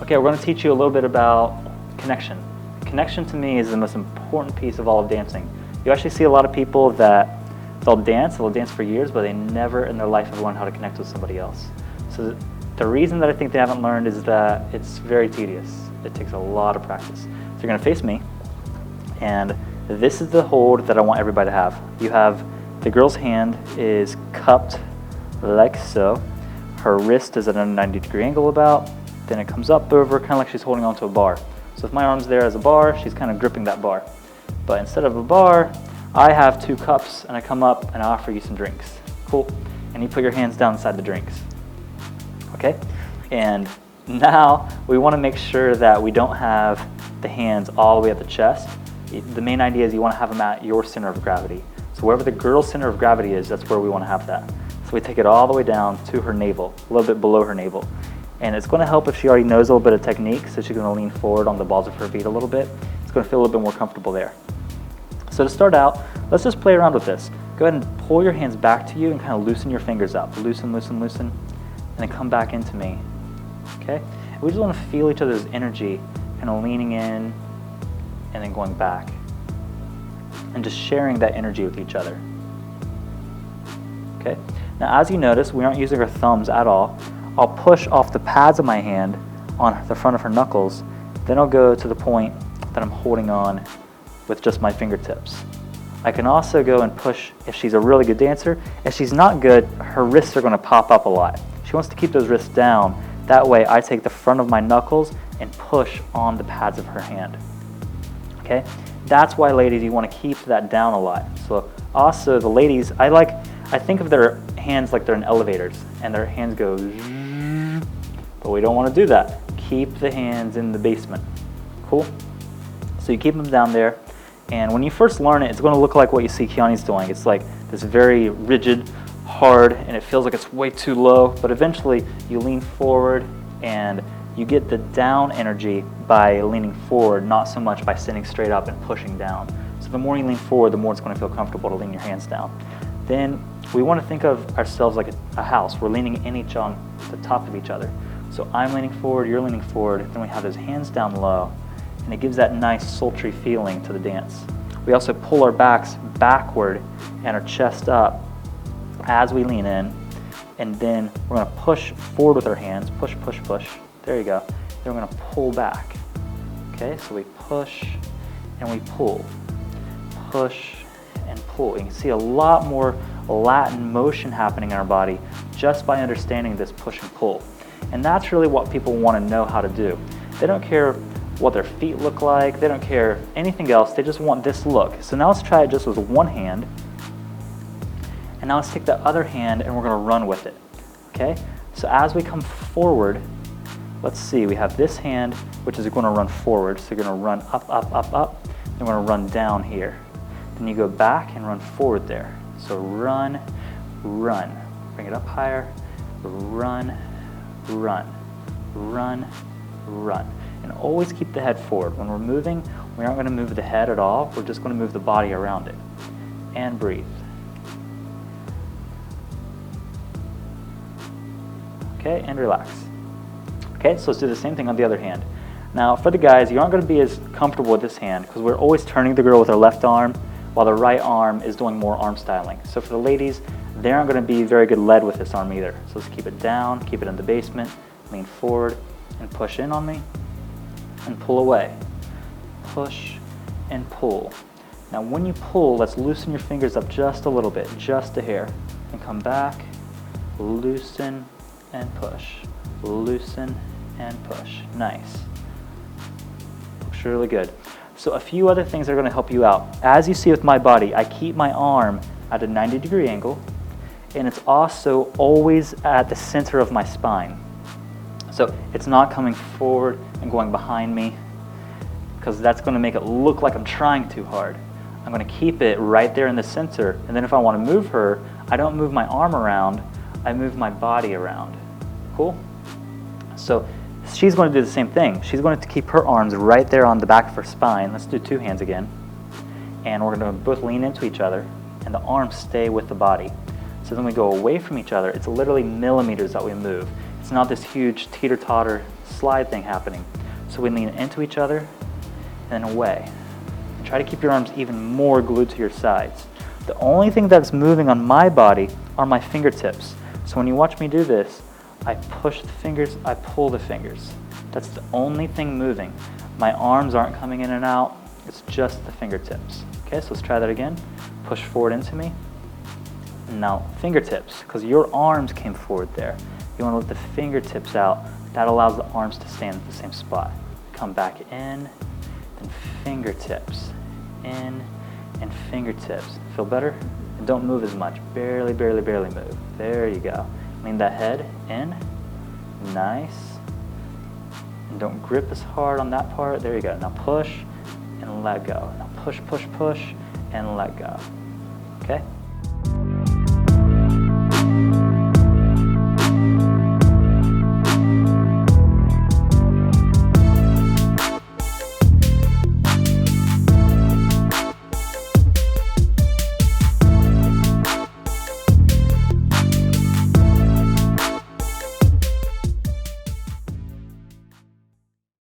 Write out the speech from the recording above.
Okay, we're going to teach you a little bit about connection. Connection to me is the most important piece of all of dancing. You actually see a lot of people that they'll dance for years, but they never in their life have learned how to connect with somebody else. So the reason that I think they haven't learned is that it's very tedious. It takes a lot of practice. So you're going to face me, and this is the hold that I want everybody to have. You have the girl's hand is cupped like so. Her wrist is at a 90-degree angle about. Then it comes up over, kind of like she's holding onto a bar. So if my arm's there as a bar, she's kind of gripping that bar. But instead of a bar, I have 2 cups, and I come up and I offer you some drinks. Cool? And you put your hands down inside the drinks. Okay? And now we want to make sure that we don't have the hands all the way at the chest. The main idea is you want to have them at your center of gravity. So wherever the girl's center of gravity is, that's where we want to have that. So we take it all the way down to her navel, a little bit below her navel. And it's going to help if she already knows a little bit of technique, so she's going to lean forward on the balls of her feet a little bit. It's going to feel a little bit more comfortable there. So to start out, let's just play around with this. Go ahead and pull your hands back to you and kind of loosen your fingers up. Loosen, loosen, loosen, and then come back into me. Okay? And we just want to feel each other's energy, kind of leaning in and then going back. And just sharing that energy with each other. Okay? Now as you notice, we aren't using our thumbs at all. I'll push off the pads of my hand on the front of her knuckles, then I'll go to the point that I'm holding on with just my fingertips. I can also go and push if she's a really good dancer. If she's not good, her wrists are going to pop up a lot. She wants to keep those wrists down. That way I take the front of my knuckles and push on the pads of her hand. Okay? That's why, ladies, you want to keep that down a lot. So also the ladies, I think of their hands like they're in elevators and their hands go zzz, but we don't want to do that. Keep the hands in the basement. Cool? So you keep them down there, and when you first learn it, it's going to look like what you see Keani's doing. It's like this very rigid, hard, and it feels like it's way too low, but eventually you lean forward and you get the down energy by leaning forward, not so much by sitting straight up and pushing down. So the more you lean forward, the more it's going to feel comfortable to lean your hands down. Then we want to think of ourselves like a house. We're leaning in each on the top of each other. So I'm leaning forward, you're leaning forward, then we have those hands down low, and it gives that nice sultry feeling to the dance. We also pull our backs backward and our chest up as we lean in, and then we're going to push forward with our hands, push, push, push. There you go. Then we're going to pull back. Okay, so we push and we pull. Push and pull. You can see a lot more Latin motion happening in our body just by understanding this push and pull. And that's really what people want to know how to do. They don't care what their feet look like. They don't care anything else. They just want this look. So now let's try it just with one hand. And now let's take the other hand and we're going to run with it. Okay? So as we come forward, let's see, we have this hand, which is going to run forward. So you're going to run up, up, up, up. And we're going to run down here. Then you go back and run forward there. So run, run. Bring it up higher. Run, run, run, run. And always keep the head forward. When we're moving, we aren't going to move the head at all. We're just going to move the body around it. And breathe. Okay, and relax. Okay, so let's do the same thing on the other hand. Now, for the guys, you aren't going to be as comfortable with this hand because we're always turning the girl with our left arm while the right arm is doing more arm styling. So for the ladies, they aren't going to be very good led with this arm either. So let's keep it down, keep it in the basement, lean forward, and push in on me, and pull away. Push and pull. Now when you pull, let's loosen your fingers up just a little bit, just a hair, and come back, loosen and push, loosen and push. Nice. Looks really good. So a few other things that are going to help you out. As you see with my body, I keep my arm at a 90-degree angle, and it's also always at the center of my spine. So it's not coming forward and going behind me, because that's going to make it look like I'm trying too hard. I'm going to keep it right there in the center, and then if I want to move her, I don't move my arm around, I move my body around. Cool? So she's going to do the same thing. She's going to keep her arms right there on the back of her spine. Let's do two hands again. And we're going to both lean into each other, and the arms stay with the body. So then we go away from each other. It's literally millimeters that we move. It's not this huge teeter-totter slide thing happening. So we lean into each other and then away. Try to keep your arms even more glued to your sides. The only thing that's moving on my body are my fingertips. So when you watch me do this, I push the fingers, I pull the fingers. That's the only thing moving. My arms aren't coming in and out, it's just the fingertips. Okay, so let's try that again. Push forward into me. Now fingertips, because your arms came forward there. You want to let the fingertips out. That allows the arms to stand at the same spot. Come back in, then fingertips, in, and fingertips. Feel better? And don't move as much. Barely, barely, barely move. There you go. Lean that head in. Nice. And don't grip as hard on that part. There you go. Now push and let go. Now push, push, push, and let go. Okay?